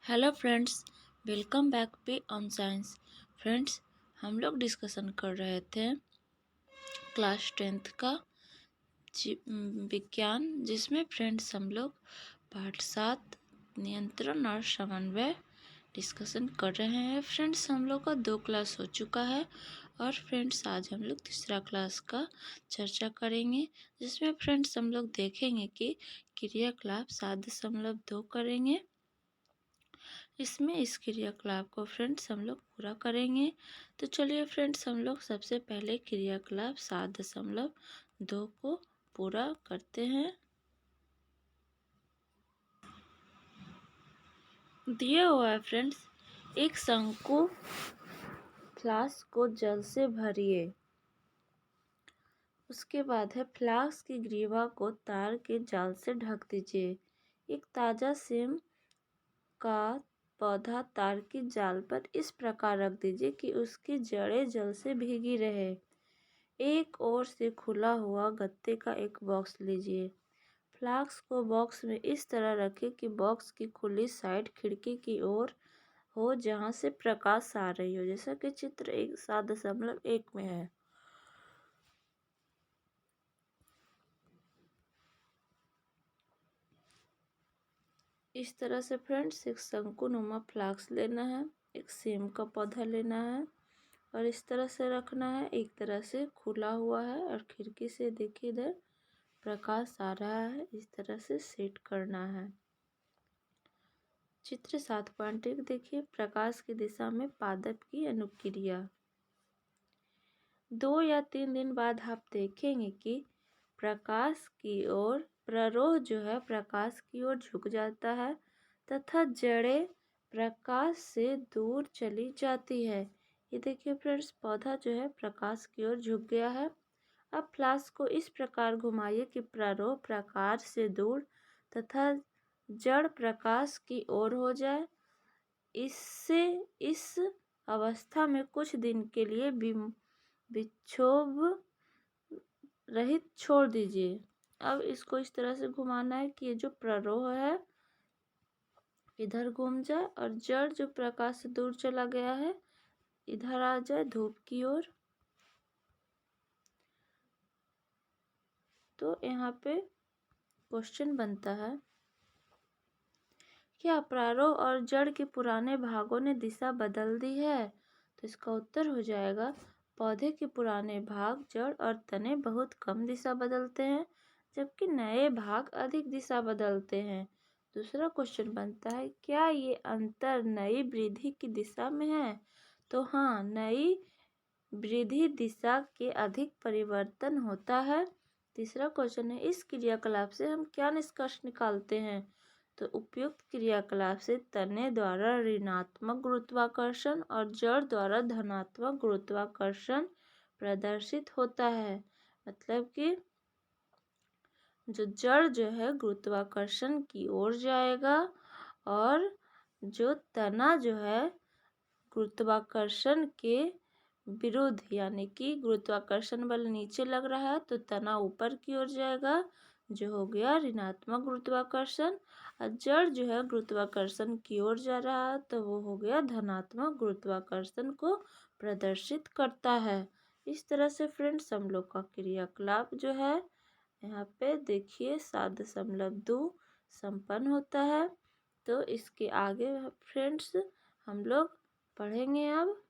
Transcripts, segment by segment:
Hello friends, welcome back पे on science. Friends, हम लोग डिस्कशन कर रहे थे क्लास 10th का विज्ञान, जिसमें फ्रेंड्स हम लोग पार्ट 7 नियंत्रण और समन्वय डिस्कशन कर रहे हैं। फ्रेंड्स, हम लोग का 2 क्लास हो चुका है और फ्रेंड्स आज हम लोग तीसरा क्लास का चर्चा करेंगे, जिसमें फ्रेंड्स हम लोग देखेंगे कि क्रियाकलाप 7.2 करेंगे। इसमें इस क्रियाकलाप को फ्रेंड्स हम लोग पूरा करेंगे। तो चलिए फ्रेंड्स, हम लोग सबसे पहले क्रियाकलाप 7.2 को पूरा करते हैं। दिया हुआ है फ्रेंड्स, एक शंकु फ्लास्क को जल से भरिए। उसके बाद है फ्लास्क की ग्रीवा को तार के जाल से ढक दीजिए। एक ताज़ा सेम का पौधा तार की जाल पर इस प्रकार रख दीजिए कि उसकी जड़ें जल से भीगी रहे। एक ओर से खुला हुआ गत्ते का एक बॉक्स लीजिए। फ्लास्क को बॉक्स में इस तरह रखें कि बॉक्स की खुली साइड खिड़की की ओर हो, जहां से प्रकाश आ रही हो, जैसा कि चित्र 7.1 में है। इस तरह से फ्रेंड्स एक शंकुनुमा फ्लास्क लेना है, एक सेम का पौधा लेना है और इस तरह से रखना है। एक तरह से खुला हुआ है और खिड़की से देखिए इधर प्रकाश आ रहा है। इस तरह से सेट करना है। चित्र 7.1 देखिए, प्रकाश की दिशा में पादप की अनुक्रिया। 2 या 3 दिन बाद आप देखेंगे कि प्रकाश की ओर प्ररोह जो है प्रकाश की ओर झुक जाता है तथा जड़ें प्रकाश से दूर चली जाती है। ये देखिए फ्रेंड्स, पौधा जो है प्रकाश की ओर झुक गया है। अब फ्लास्क को इस प्रकार घुमाइए कि प्ररोह प्रकाश से दूर तथा जड़ प्रकाश की ओर हो जाए। इससे इस अवस्था में कुछ दिन के लिए विक्षोभ रहित छोड़ दीजिए। अब इसको इस तरह से घुमाना है कि ये जो प्ररोह है इधर घूम जाए और जड़ जो प्रकाश से दूर चला गया है इधर आ जाए धूप की ओर। तो यहाँ पे क्वेश्चन बनता है, क्या प्रारोह और जड़ के पुराने भागों ने दिशा बदल दी है? तो इसका उत्तर हो जाएगा, पौधे के पुराने भाग, जड़ और तने बहुत कम दिशा बदलते हैं, जबकि नए भाग अधिक दिशा बदलते हैं। दूसरा क्वेश्चन बनता है, क्या ये अंतर नई वृद्धि की दिशा में है? तो हाँ, नई वृद्धि दिशा के अधिक परिवर्तन होता है। तीसरा क्वेश्चन है, इस क्रियाकलाप से हम क्या निष्कर्ष निकालते हैं? तो उपयुक्त क्रियाकलाप से तने द्वारा ऋणात्मक गुरुत्वाकर्षण और जड़ द्वारा धनात्मक गुरुत्वाकर्षण प्रदर्शित होता है। मतलब कि जो जड़ जो है गुरुत्वाकर्षण की ओर जाएगा और जो तना जो है गुरुत्वाकर्षण के विरुद्ध, यानी कि गुरुत्वाकर्षण बल नीचे लग रहा है तो तना ऊपर की ओर जाएगा, जो हो गया ऋणात्मक गुरुत्वाकर्षण। और जड़ जो है गुरुत्वाकर्षण की ओर जा रहा है तो वो हो गया धनात्मक गुरुत्वाकर्षण को प्रदर्शित करता है। इस तरह से फ्रेंड्स हम लोग का क्रियाकलाप जो है यहाँ पे देखिए 7.2 संपन्न होता है। तो इसके आगे फ्रेंड्स हम लोग पढ़ेंगे। अब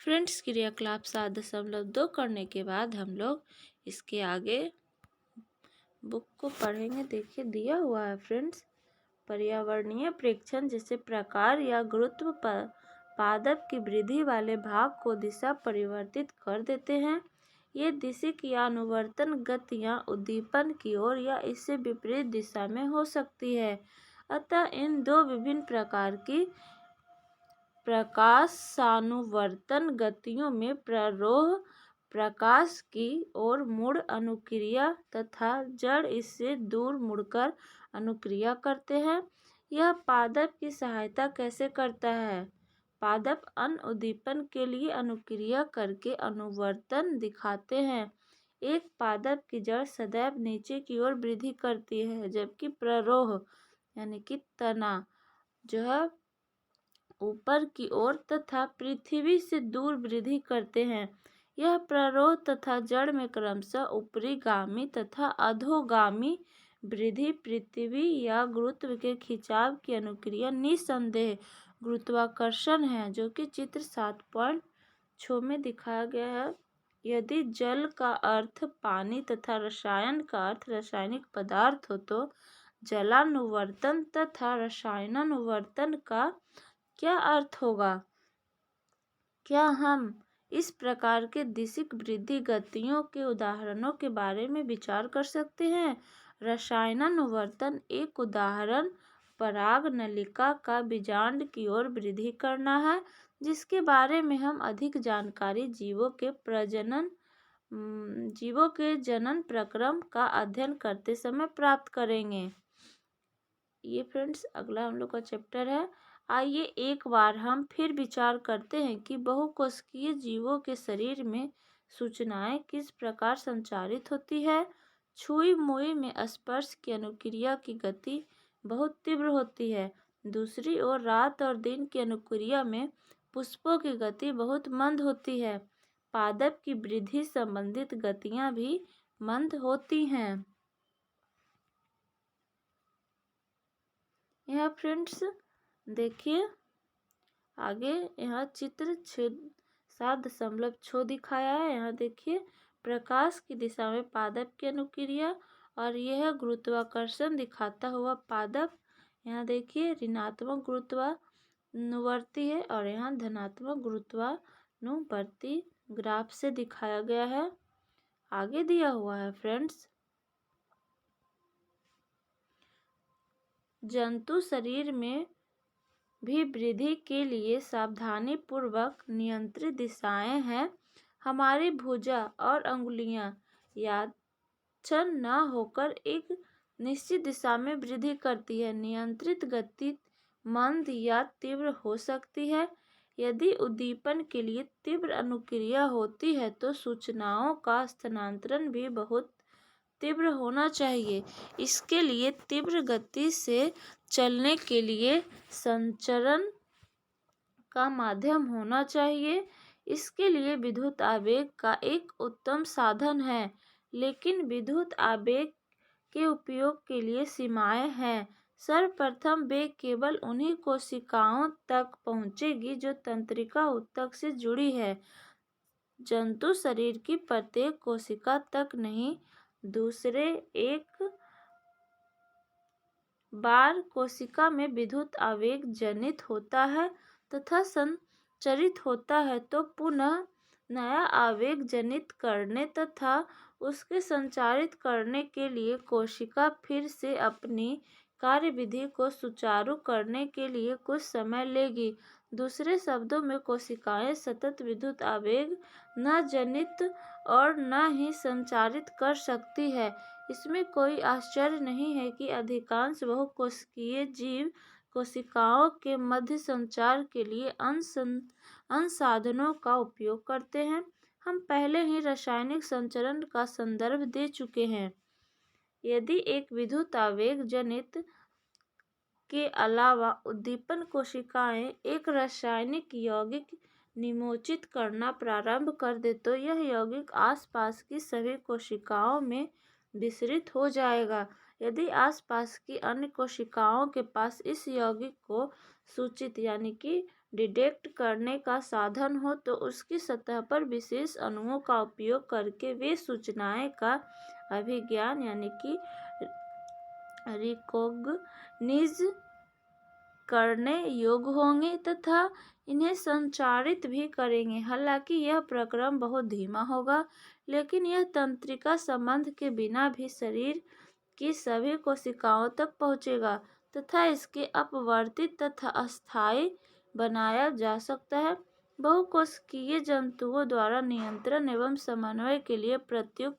फ्रेंड्स क्रियाकलाप 7.2 करने के बाद हम लोग इसके आगे बुक को पढ़ेंगे। देखिए दिया हुआ है फ्रेंड्स, पर्यावरणीय प्रेक्षण जैसे प्रकार या गुरुत्व पादप की वृद्धि वाले भाग को दिशा परिवर्तित कर देते हैं। ये दिशिक या अनुवर्तन गति या उद्दीपन की ओर या इससे विपरीत दिशा में हो सकती है। अतः इन दो विभिन्न प्रकार की प्रकाशानुवर्तन गतियों में प्ररोह प्रकाश की ओर मुड़ अनुक्रिया तथा जड़ इससे दूर मुड़कर अनुक्रिया करते हैं। यह पादप की सहायता कैसे करता है? पादप अन्य उद्दीपन के लिए अनुक्रिया करके अनुवर्तन दिखाते हैं। एक पादप की जड़ सदैव नीचे की ओर वृद्धि करती है, जबकि प्ररोह यानी कि तना जो है ऊपर की ओर तथा पृथ्वी से दूर वृद्धि करते हैं। यह प्ररोह तथा जड़ में क्रमशः ऊपरीगामी तथा अधोगामी वृद्धि पृथ्वी या गुरुत्व के खिंचाव की अनुक्रिया निसंदेह गुरुत्वाकर्षण है, जो कि चित्र 7.6 में दिखाया गया है। यदि जल का अर्थ पानी तथा रसायन का अर्थ रासायनिक पदार्थ हो तो जलानुवर्तन तथा रसायनानुवर्तन का क्या अर्थ होगा? क्या हम इस प्रकार के दिशिक वृद्धि गतियों के उदाहरणों के बारे में विचार कर सकते हैं? रसायनानुवर्तन एक उदाहरण पराग नलिका का बीजांड की ओर वृद्धि करना है, जिसके बारे में हम अधिक जानकारी जीवों के जनन प्रक्रम का अध्ययन करते समय प्राप्त करेंगे। ये फ्रेंड्स अगला हम लोग का चैप्टर है। आइए एक बार हम फिर विचार करते हैं कि बहुकोशिकीय जीवों के शरीर में सूचनाएं किस प्रकार संचारित होती है। छुई मुई में स्पर्श की अनुक्रिया की गति बहुत तीव्र होती है। दूसरी ओर रात और दिन की अनुक्रिया में पुष्पों की गति बहुत मंद होती है। पादप की वृद्धि संबंधित गतियां भी मंद होती हैं। यहाँ फ्रेंड्स देखिए आगे यहाँ चित्र 7.6 दिखाया है। यहाँ देखिए प्रकाश की दिशा में पादप की अनुक्रिया और यह गुरुत्वाकर्षण दिखाता हुआ पादप यहाँ देखिए ऋणात्मक गुरुत्वानुवर्ती है और यहाँ धनात्मक गुरुत्वानुवर्ती ग्राफ से दिखाया गया है। आगे दिया हुआ है फ्रेंड्स, जंतु शरीर में भी वृद्धि के लिए सावधानी पूर्वक नियंत्रित दिशाएं हैं। हमारी भुजा और अंगुलियां यादृच्छिक न होकर एक निश्चित दिशा में वृद्धि करती है। नियंत्रित गति मंद या तीव्र हो सकती है। यदि उद्दीपन के लिए तीव्र अनुक्रिया होती है तो सूचनाओं का स्थानांतरण भी बहुत तीव्र होना चाहिए। इसके लिए तीव्र गति से चलने के लिए संचरण का माध्यम होना चाहिए। इसके लिए विद्युत आवेग का एक उत्तम साधन है, लेकिन विद्युत आवेग के उपयोग के लिए सीमाएं हैं। सर्वप्रथम वे केवल उन्हीं कोशिकाओं तक पहुंचेगी जो तंत्रिका ऊतक से जुड़ी है, जंतु शरीर की प्रत्येक कोशिका तक नहीं। दूसरे एक बार कोशिका में विद्युत आवेग जनित होता है तथा संचरित होता है तो पुनः नया आवेग जनित करने तथा उसके संचारित करने के लिए कोशिका फिर से अपनी कार्यविधि को सुचारू करने के लिए कुछ समय लेगी। दूसरे शब्दों में कोशिकाएं सतत विद्युत आवेग न जनित और न ही संचारित कर सकती है। इसमें कोई आश्चर्य नहीं है कि अधिकांश बहुकोशिकीय जीव कोशिकाओं के मध्य संचार के लिए अन्य साधनों का उपयोग करते हैं। हम पहले ही रासायनिक संचरण का संदर्भ दे चुके हैं। यदि एक विद्युत आवेग जनित के अलावा उद्दीपन कोशिकाएं एक रासायनिक यौगिक निमोचित करना प्रारंभ कर दे तो यह यौगिक आसपास की सभी कोशिकाओं में विसरित हो जाएगा। यदि आसपास की अन्य कोशिकाओं के पास इस यौगिक को सूचित यानी कि डिटेक्ट करने का साधन हो तो उसकी सतह पर विशेष अणुओं का उपयोग करके वे सूचनाएं का अभिज्ञान यानी कि रिकॉग्निज करने योग्य होंगे तथा इन्हें संचारित भी करेंगे। हालांकि यह प्रक्रम बहुत धीमा होगा, लेकिन यह तंत्रिका संबंध के बिना भी शरीर की सभी कोशिकाओं तक पहुंचेगा तथा इसके अपवर्तित तथा अस्थायी बनाया जा सकता है। बहुकोशिकीय जंतुओं द्वारा नियंत्रण एवं समन्वय के लिए प्रयुक्त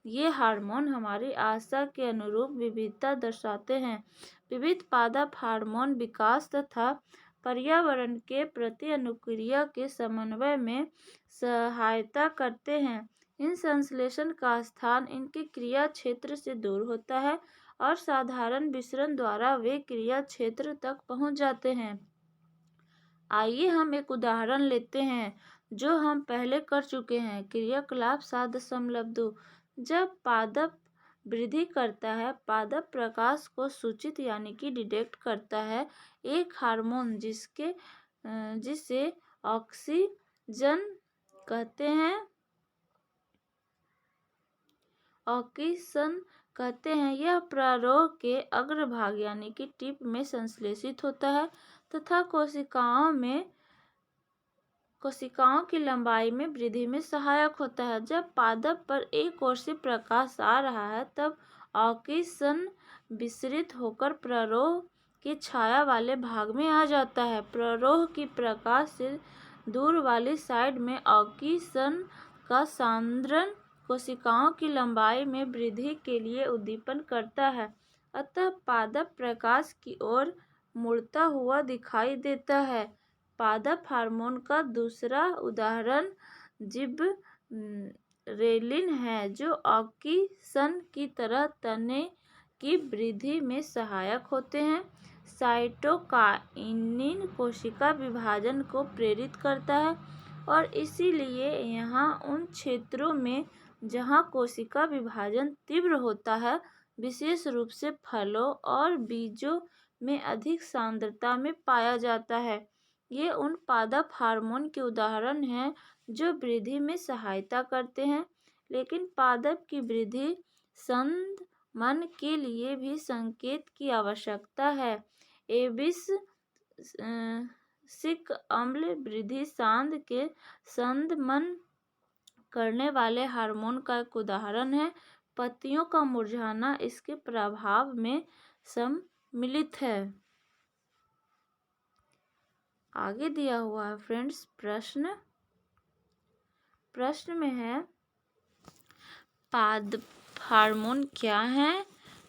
ये हार्मोन हमारी आशा के अनुरूप विविधता दर्शाते हैं। विविध पादप हार्मोन विकास तथा पर्यावरण के प्रति अनुक्रिया के समन्वय में सहायता करते हैं। इन संश्लेषण का स्थान इनके क्रिया क्षेत्र से दूर होता है और साधारण विसरण द्वारा वे क्रिया क्षेत्र तक पहुंच जाते हैं। आइए हम एक उदाहरण लेते हैं जो हम पहले कर चुके हैं। क्रियाकलाप 7.2। जब पादप वृद्धि करता है, पादप प्रकाश को सूचित यानी कि डिटेक्ट करता है एक हार्मोन जिसे ऑक्सीजन कहते हैं। यह प्ररोह के अग्रभाग यानी कि टिप में संश्लेषित होता है तथा कोशिकाओं की लंबाई में वृद्धि में सहायक होता है। जब पादप पर एक ओर से प्रकाश आ रहा है, तब ऑक्सीजन विसरित होकर प्ररोह की छाया वाले भाग में आ जाता है। प्ररोह की प्रकाश से दूर वाली साइड में ऑक्सीजन का सांद्रण कोशिकाओं की लंबाई में वृद्धि के लिए उद्दीपन करता है, अतः पादप प्रकाश की ओर मुड़ता हुआ दिखाई देता है। पादप हार्मोन का दूसरा उदाहरण जिबरेलिन है, जो ऑक्सीजन की तरह तने की वृद्धि में सहायक होते हैं। साइटोकाइनिन कोशिका विभाजन को प्रेरित करता है और इसीलिए यहाँ उन क्षेत्रों में जहाँ कोशिका विभाजन तीव्र होता है, विशेष रूप से फलों और बीजों में अधिक सांद्रता में पाया जाता है। ये उन पादप हार्मोन के उदाहरण हैं जो वृद्धि में सहायता करते हैं, लेकिन पादप की वृद्धि संदमन के लिए भी संकेत की आवश्यकता है। एबिसिक अम्ल वृद्धि सांद्र के संदमन करने वाले हार्मोन का एक उदाहरण है। पत्तियों का मुरझाना इसके प्रभाव में सम्मिलित है। आगे दिया हुआ है फ्रेंड्स प्रश्न में है पादप हार्मोन क्या है।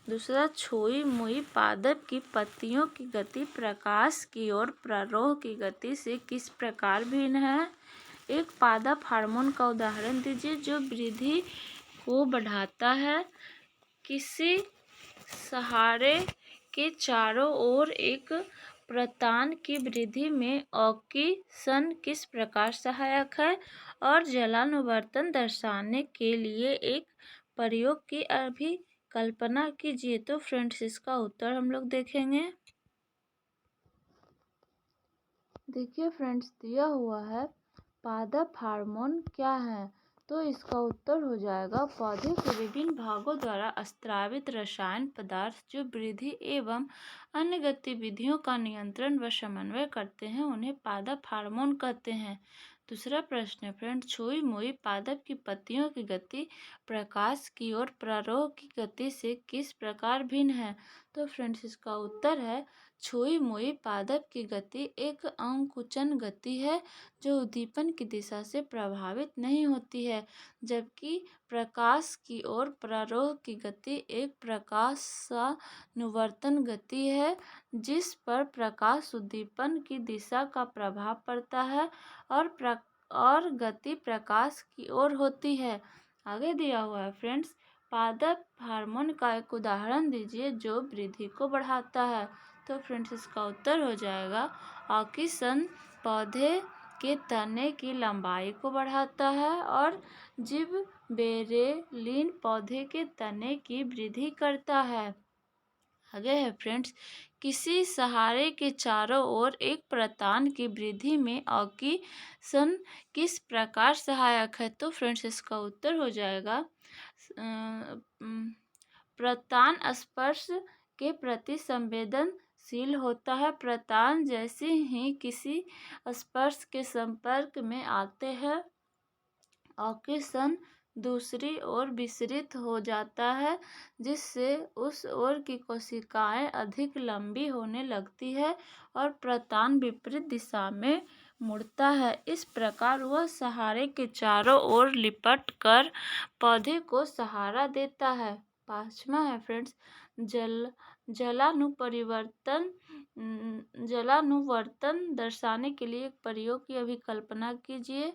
दूसरा, छुई मुई पादप की पत्तियों की गति प्रकाश की ओर प्ररोह की गति से किस प्रकार भिन्न है। एक पादप हार्मोन का उदाहरण दीजिए जो वृद्धि को बढ़ाता है। किसी सहारे के चारों ओर एक प्रतान की वृद्धि में ऑक्सीजन किस प्रकार सहायक है। और जलानुवर्तन दर्शाने के लिए एक प्रयोग की अभी कल्पना कीजिए। तो फ्रेंड्स इसका उत्तर हम लोग देखेंगे। देखिए फ्रेंड्स, दिया हुआ है पादप हार्मोन क्या है, तो इसका उत्तर हो जाएगा पौधे के विभिन्न भागों द्वारा स्त्रावित रसायन पदार्थ जो वृद्धि एवं अन्य गतिविधियों का नियंत्रण व समन्वय करते हैं, उन्हें पादप हार्मोन कहते हैं। दूसरा प्रश्न है फ्रेंड्स, छुई मुई पादप की पत्तियों की गति प्रकाश की ओर प्ररोह की गति से किस प्रकार भिन्न है। तो फ्रेंड्स इसका उत्तर है छुई मुई पादप की गति एक अंकुचन गति है जो उद्दीपन की दिशा से प्रभावित नहीं होती है, जबकि प्रकाश की ओर प्ररोह की गति एक प्रकाशानुवर्तन गति है जिस पर प्रकाश उद्दीपन की दिशा का प्रभाव पड़ता है और गति प्रकाश की ओर होती है। आगे दिया हुआ है फ्रेंड्स, पादप हार्मोन का एक उदाहरण दीजिए जो वृद्धि को बढ़ाता है। तो फ्रेंड्स इसका उत्तर हो जाएगा ऑक्सीजन पौधे के तने की लंबाई को बढ़ाता है और जिबरेलिन पौधे के तने की वृद्धि करता है। आगे है फ्रेंड्स, किसी सहारे के चारों ओर एक प्रतान की वृद्धि में ऑक्सीजन किस प्रकार सहायक है। तो फ्रेंड्स इसका उत्तर हो जाएगा प्रतान स्पर्श के प्रति संवेदनशील होता है। प्रतान जैसे ही किसी स्पर्श के संपर्क में आते हैं, ऑक्सीजन दूसरी ओर विसरित हो जाता है जिससे उस ओर की कोशिकाएं अधिक लंबी होने लगती है और प्रतान विपरीत दिशा में मुड़ता है। इस प्रकार वह सहारे के चारों ओर लिपट कर पौधे को सहारा देता है। पांचवा है फ्रेंड्स, जलानुवर्तन दर्शाने के लिए एक प्रयोग की अभी कल्पना कीजिए।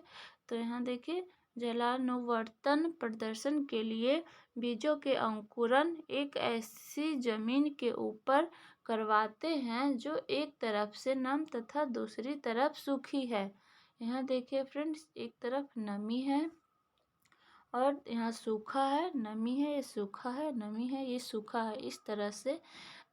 तो यहाँ देखिए जलानुवर्तन प्रदर्शन के लिए बीजों के अंकुरण एक ऐसी जमीन के ऊपर करवाते हैं जो एक तरफ से नम तथा दूसरी तरफ सूखी है। यहाँ देखिए फ्रेंड्स, एक तरफ नमी है और यहाँ सूखा है, नमी है, ये सूखा है, नमी है, ये सूखा है। इस तरह से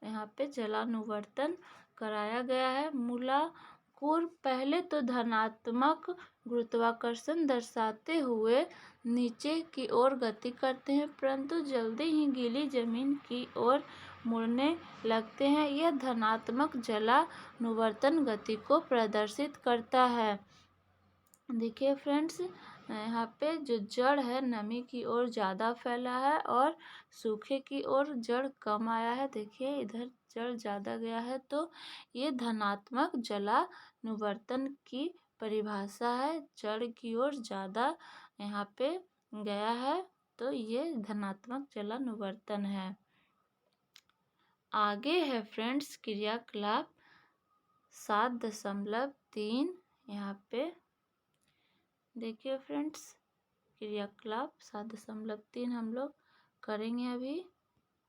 यहाँ पे जलानुवर्तन कराया गया है। मूलाकुर पहले तो धनात्मक गुरुत्वाकर्षण दर्शाते हुए नीचे की ओर गति करते हैं, परंतु जल्दी ही गीली जमीन की ओर मुड़ने लगते हैं। यह धनात्मक जलानुवर्तन गति को प्रदर्शित करता है। देखिए फ्रेंड्स, यहाँ पे जो जड़ है नमी की ओर ज़्यादा फैला है और सूखे की ओर जड़ कम आया है। देखिए इधर जड़ ज़्यादा गया है, तो ये धनात्मक जलानुवर्तन की परिभाषा है। जड़ की ओर ज़्यादा यहाँ पे गया है, तो ये धनात्मक जलानुवर्तन है। आगे है फ्रेंड्स क्रियाकलाप 7.3। यहाँ पे देखिए फ्रेंड्स, क्रियाकलाप 7.3 हम लोग करेंगे अभी।